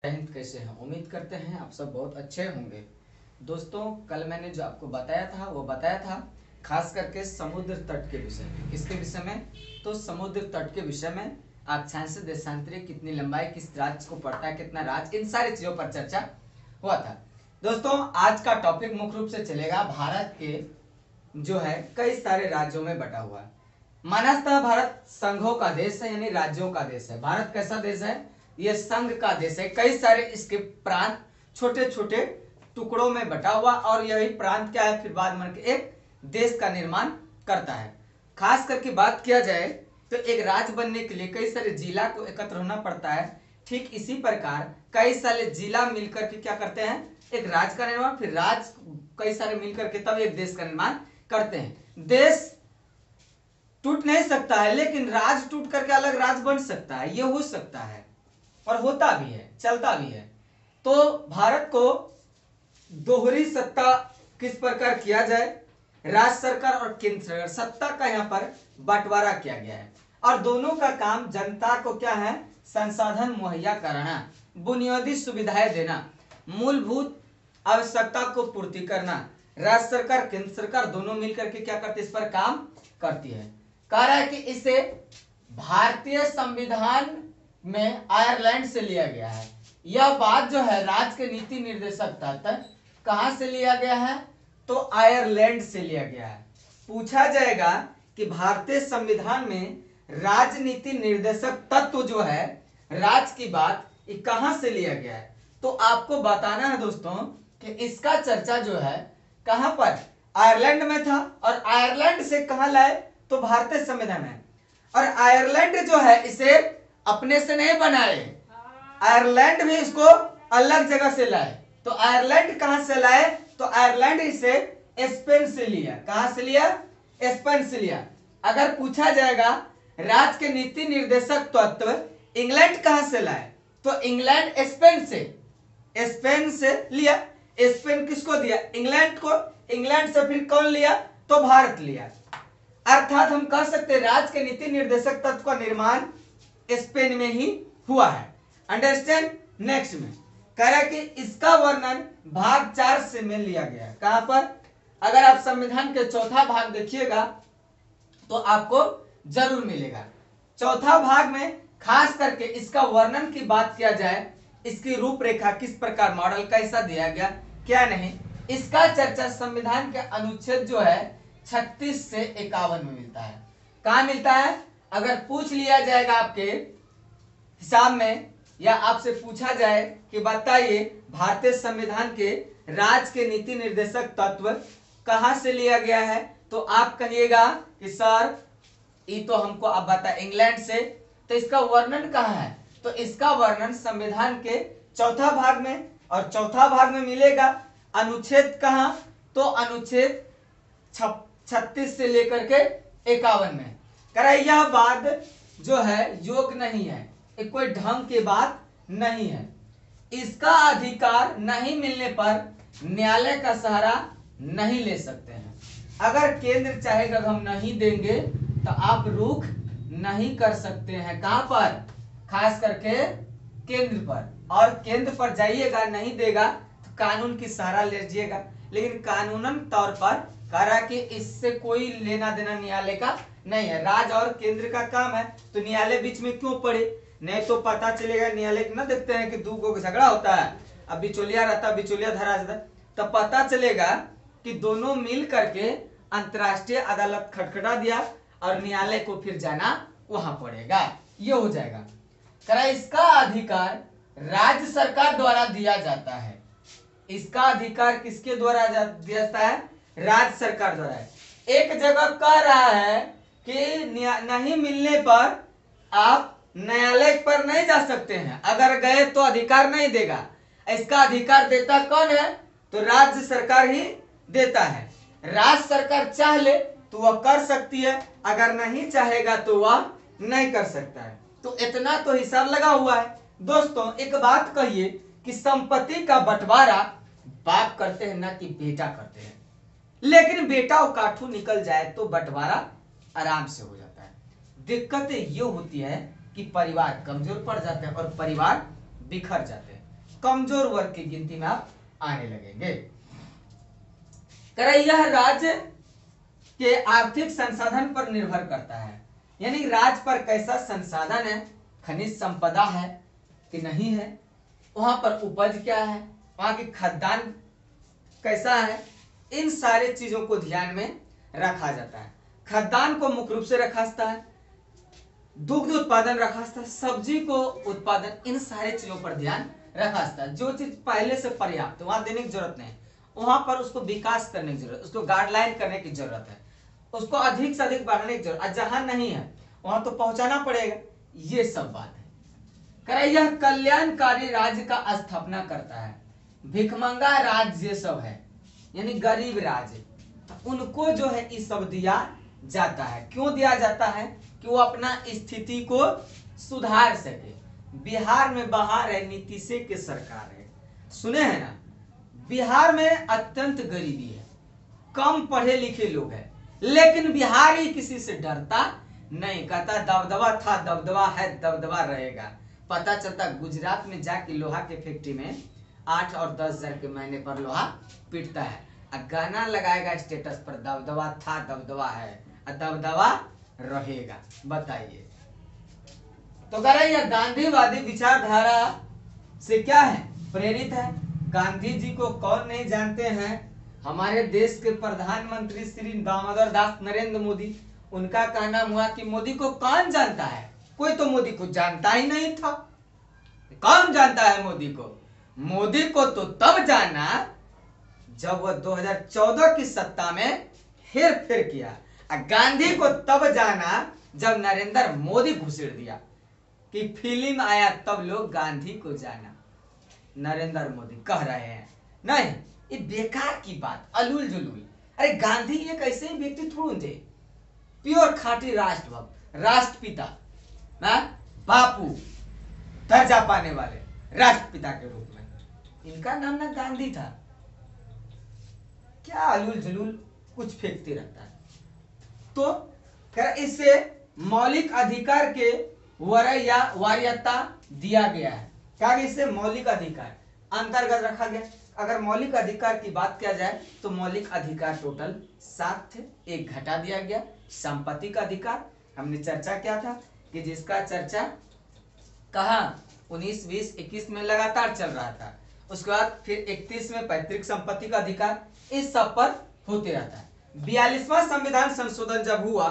जय हिंद। कैसे हैं? उम्मीद करते हैं आप सब बहुत अच्छे होंगे। दोस्तों, कल मैंने जो आपको बताया था वो बताया था खास करके समुद्र तट के विषय में। किसके विषय में? तो समुद्र तट के विषय में। अक्षांश देशांतरी कितनी लंबाई किस राज्य को पड़ता है, कितना राज्य, इन सारी चीजों पर चर्चा हुआ था। दोस्तों, आज का टॉपिक मुख्य रूप से चलेगा भारत के जो है कई सारे राज्यों में बटा हुआ है। मानवतः भारत संघों का देश है, यानी राज्यों का देश है। भारत कैसा देश है? यह संघ का देश है। कई सारे इसके प्रांत छोटे छोटे टुकड़ों में बटा हुआ, और यही प्रांत क्या है, फिर बाद में एक देश का निर्माण करता है। खास करके बात किया जाए तो एक राज्य बनने के लिए कई सारे जिला को एकत्र होना पड़ता है। ठीक इसी प्रकार कई सारे जिला मिलकर के क्या करते हैं, एक राज्य का निर्माण, फिर राज्य कई सारे मिलकर के तब एक देश का निर्माण करते हैं। देश टूट नहीं सकता है, लेकिन राज्य टूट करके अलग राज्य बन सकता है, ये हो सकता है और होता भी है, चलता भी है। तो भारत को दोहरी सत्ता किस प्रकार किया जाए, राज्य सरकार और केंद्र सरकार, सत्ता का यहाँ पर बंटवारा किया गया है। और दोनों का काम जनता को क्या है, संसाधन मुहैया कराना, बुनियादी सुविधाएं देना, मूलभूत आवश्यकता को पूर्ति करना। राज्य सरकार केंद्र सरकार दोनों मिलकर के क्या करती है, इस पर काम करती है। कह रहा है कि इसे भारतीय संविधान में आयरलैंड से लिया गया है। यह बात जो है राज्य के नीति निर्देशक तत्व कहां से लिया गया है, तो आयरलैंड से लिया गया है। पूछा जाएगा कि भारतीय संविधान में राजनीति निर्देशक तत्व जो है राज्य की बात, ये कहां से लिया गया है, तो आपको बताना है दोस्तों कि इसका चर्चा जो है कहां पर, आयरलैंड में था। और आयरलैंड से कहां लाए, तो भारतीय संविधान है। और आयरलैंड जो है इसे अपने से नहीं बनाए, आयरलैंड भी इसको अलग जगह से लाए। तो आयरलैंड कहां से लाए, तो आयरलैंड इसे स्पेन से लिया। कहां से लिया? स्पेन से लिया। अगर पूछा जाएगा राज्य के नीति निर्देशक तत्व इंग्लैंड कहां से लाए, तो इंग्लैंड स्पेन से लिया। स्पेन किसको दिया? इंग्लैंड को। इंग्लैंड से फिर कौन लिया, तो भारत लिया। अर्थात हम कह सकते हैं राज्य के नीति निर्देशक तत्व का निर्माण स्पेन में ही हुआ है। अंडरस्टैंड? नेक्स्ट में कह रहा है कि इसका वर्णन भाग 4 से में लिया गया है। कहां पर? अगर आप संविधान के चौथा भाग देखिएगा तो आपको जरूर मिलेगा। चौथा भाग में खास करके इसका वर्णन की बात किया जाए, इसकी रूपरेखा किस प्रकार, मॉडल कैसा दिया गया, क्या नहीं, इसका चर्चा संविधान के अनुच्छेद जो है 36 से 51 में मिलता है। कहां मिलता है? अगर पूछ लिया जाएगा आपके हिसाब में, या आपसे पूछा जाए कि बताइए भारतीय संविधान के राज्य के नीति निर्देशक तत्व कहां से लिया गया है, तो आप कहिएगा कि सर ये तो हमको अब बता इंग्लैंड से। तो इसका वर्णन कहां है, तो इसका वर्णन संविधान के चौथा भाग में, और चौथा भाग में मिलेगा अनुच्छेद कहां, तो अनुच्छेद 36 से लेकर के 51 में। कह यह बात जो है योग्य नहीं है, एक कोई ढंग की बात नहीं है। इसका अधिकार नहीं मिलने पर न्यायालय का सहारा नहीं ले सकते हैं। अगर केंद्र चाहेगा हम नहीं देंगे तो आप रुख नहीं कर सकते हैं। कहां पर? खास करके केंद्र पर। और केंद्र पर जाइएगा, नहीं देगा तो कानून की सहारा लीजिएगा। लेकिन कानूनन तौर पर कह रहा कि इससे कोई लेना देना न्यायालय का नहीं है। राज्य और केंद्र का काम है, तो न्यायालय बीच में क्यों पड़े? नहीं तो पता चलेगा, न्यायालय न देखते हैं कि दो को झगड़ा होता है, अब बिचौलिया रहता, बिचौलिया धरा जाता, तो पता चलेगा कि दोनों मिल करके अंतरराष्ट्रीय अदालत खटखटा दिया और न्यायालय को फिर जाना वहां पड़ेगा, ये हो जाएगा। करा इसका अधिकार राज्य सरकार द्वारा दिया जाता है। इसका अधिकार किसके द्वारा दिया जाता है? राज्य सरकार द्वारा। एक जगह कह रहा है कि नहीं मिलने पर आप न्यायालय पर नहीं जा सकते हैं, अगर गए तो अधिकार नहीं देगा। इसका अधिकार देता कौन है, तो राज्य सरकार ही देता है। राज्य सरकार चाह ले तो वह कर सकती है, अगर नहीं चाहेगा तो वह नहीं कर सकता है। तो इतना तो हिसाब लगा हुआ है। दोस्तों, एक बात कहिए कि संपत्ति का बंटवारा बाप करते हैं ना कि बेटा करते हैं, लेकिन बेटा और काठू निकल जाए तो बंटवारा आराम से हो जाता है। दिक्कतें ये होती है कि परिवार कमजोर पड़ जाते हैं और परिवार बिखर जाते हैं। कमजोर वर्ग की गिनती में आप आने लगेंगे। यह राज्य के आर्थिक संसाधन पर निर्भर करता है, यानी राज्य पर कैसा संसाधन है, खनिज संपदा है कि नहीं है, वहां पर उपज क्या है, वहां की खाद्यान्न कैसा है, इन सारे चीजों को ध्यान में रखा जाता है। खाद्यान्न को मुख्य रूप से रखा जाता है, दुग्ध उत्पादन रखा जाता है, सब्जी को उत्पादन, इन सारे चीजों पर ध्यान रखा जाता है। जो चीज पहले से पर्याप्त वहां देने की जरूरत नहीं, वहां पर उसको विकास करने की जरूरत, उसको गाइडलाइन करने की जरूरत है, उसको अधिक से अधिक बढ़ाने की जरूरत, जहां नहीं है वहां तो पहुंचाना पड़ेगा। ये सब बात है। यह कल्याणकारी राज्य का स्थापना करता है। भिखमंगा राज्य सब है, यानी गरीब राज्य, उनको जो है ये सब दिया जाता है। क्यों दिया जाता है? कि वो अपना स्थिति को सुधार सके। बिहार में बहार है, नीतीश की सरकार है, सुने हैं ना। बिहार में अत्यंत गरीबी है, कम पढ़े लिखे लोग हैं, लेकिन बिहारी किसी से डरता नहीं, कहता दबदबा था, दबदबा है, दबदबा रहेगा। पता चलता गुजरात में जाके लोहा के फैक्ट्री में 8 और 10 हजार के महीने पर लोहा पीटता है, गाना लगाएगा स्टेटस पर, दबदबा था, दबदबा है, दबदबा रहेगा। बताइए। तो कह रहे यह गांधीवादी विचारधारा से क्या है? प्रेरित है। गांधी जी को कौन नहीं जानते हैं? हमारे देश के प्रधानमंत्री श्री दामोदर दास नरेंद्र मोदी, उनका कहना हुआ कि मोदी को कौन जानता है? कोई तो मोदी को जानता ही नहीं था। कौन जानता है मोदी को? मोदी को तो तब जाना जब वह 2014 की सत्ता में हेर फेर किया। गांधी को तब जाना जब नरेंद्र मोदी घुसेड़ दिया कि फिल्म आया, तब लोग गांधी को जाना। नरेंद्र मोदी कह रहे हैं नहीं, ये बेकार की बात, अलूल जुलूल। अरे गांधी एक ऐसे ही व्यक्ति थोड़े थे, प्योर खाटी राष्ट्रभक्त, राष्ट्रपिता, बापू, दर्जा पाने वाले राष्ट्रपिता के रूप में। इनका नाम ना गांधी था। क्या अलूल जुलूल कुछ फेंकते रहता है। तो इससे मौलिक अधिकार के वरीयता दिया गया है। क्या इससे मौलिक अधिकार अंतर्गत रखा गया। अगर मौलिक अधिकार की बात किया जाए तो मौलिक अधिकार टोटल 7 थे, एक घटा दिया गया। संपत्ति का अधिकार हमने चर्चा किया था कि जिसका चर्चा कहा 19, 20, 21 में लगातार चल रहा था। उसके बाद फिर 31 में पैतृक संपत्ति का अधिकार, इस सब पर होते रहता है। 42वां संविधान संशोधन जब हुआ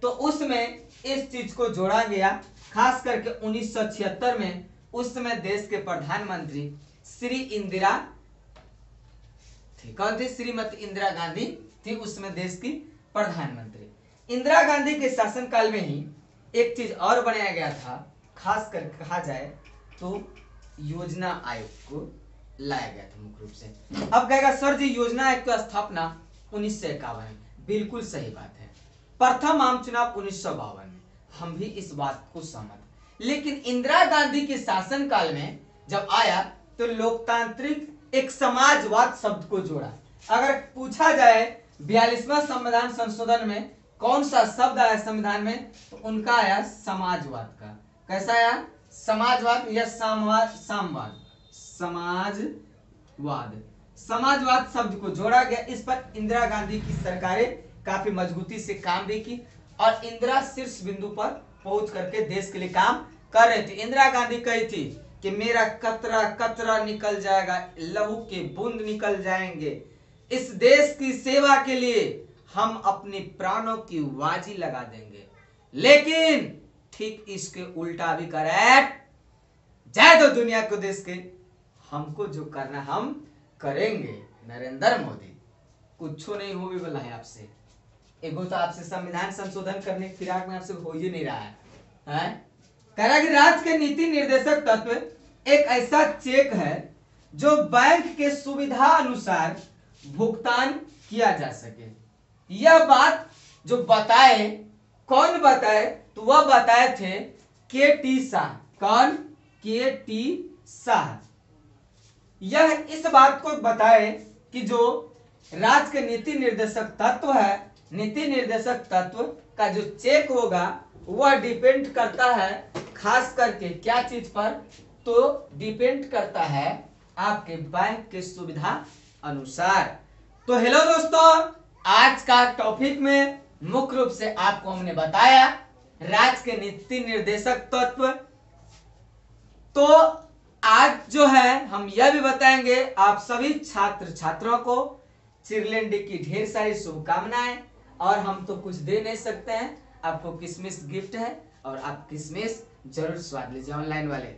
तो उसमें इस चीज को जोड़ा गया, खास करके 1976 में। उस समय देश के प्रधानमंत्री श्री इंदिरा थी। कौन थी? श्रीमती इंदिरा गांधी थी उस समय देश की प्रधानमंत्री। इंदिरा गांधी के शासनकाल में ही एक चीज और बनाया गया था, खास कर कहा जाए तो योजना आयोग को लाया गया था मुख्य रूप से। अब कहेगा सर जी योजना आयोग की स्थापना 1951, बिल्कुल सही बात है। प्रथम आम चुनाव 1952 में, हम भी इस बात को सहमत। लेकिन इंदिरा गांधी के शासनकाल में जब आया तो लोकतांत्रिक एक समाजवाद शब्द को जोड़ा। अगर पूछा जाए 42वां संविधान संशोधन में कौन सा शब्द आया संविधान में, तो उनका आया समाजवाद का। कैसा आया? समाजवाद या सामवाद, सामवाद, समाजवाद। समाजवाद शब्द को जोड़ा गया। इस पर इंदिरा गांधी की सरकारें काफी मजबूती से काम भी की और इंदिरा शीर्ष बिंदु पर पहुंच करके देश के लिए काम कर रही थी। इंदिरा गांधी कही थी कि मेरा कतरा कतरा निकल जाएगा, लहू के बूंद निकल जाएंगे, इस देश की सेवा के लिए हम अपने प्राणों की बाजी लगा देंगे। लेकिन ठीक इसके उल्टा भी करे, जाए तो दुनिया को देश के, हमको जो करना हम करेंगे। नरेंद्र मोदी कुछ नहीं हो भी बोला है आपसे, एगो तो आपसे संविधान संशोधन करने की फिराक में आपसे हो ही नहीं रहा है। कह रहा कि राज्य के नीति निर्देशक तत्व एक ऐसा चेक है जो बैंक के सुविधा अनुसार भुगतान किया जा सके। यह बात जो बताए, कौन बताए? तो वह बताए थे के.टी. शाह। कौन? के.टी. शाह। यह इस बात को बताए कि जो राज्य के नीति निर्देशक तत्व है, नीति निर्देशक तत्व का जो चेक होगा वह डिपेंड करता है खास करके क्या चीज पर? तो डिपेंड करता है आपके बैंक की सुविधा अनुसार। तो हेलो दोस्तों, आज का टॉपिक में मुख्य रूप से आपको हमने बताया राज्य के नीति निर्देशक तत्व। तो आज जो है हम यह भी बताएंगे आप सभी छात्र छात्राओं को चिल्ड्रन डे की ढेर सारी शुभकामनाएं। और हम तो कुछ दे नहीं सकते हैं, आपको किशमिश गिफ्ट है और आप किशमिश जरूर स्वाद लीजिए ऑनलाइन वाले।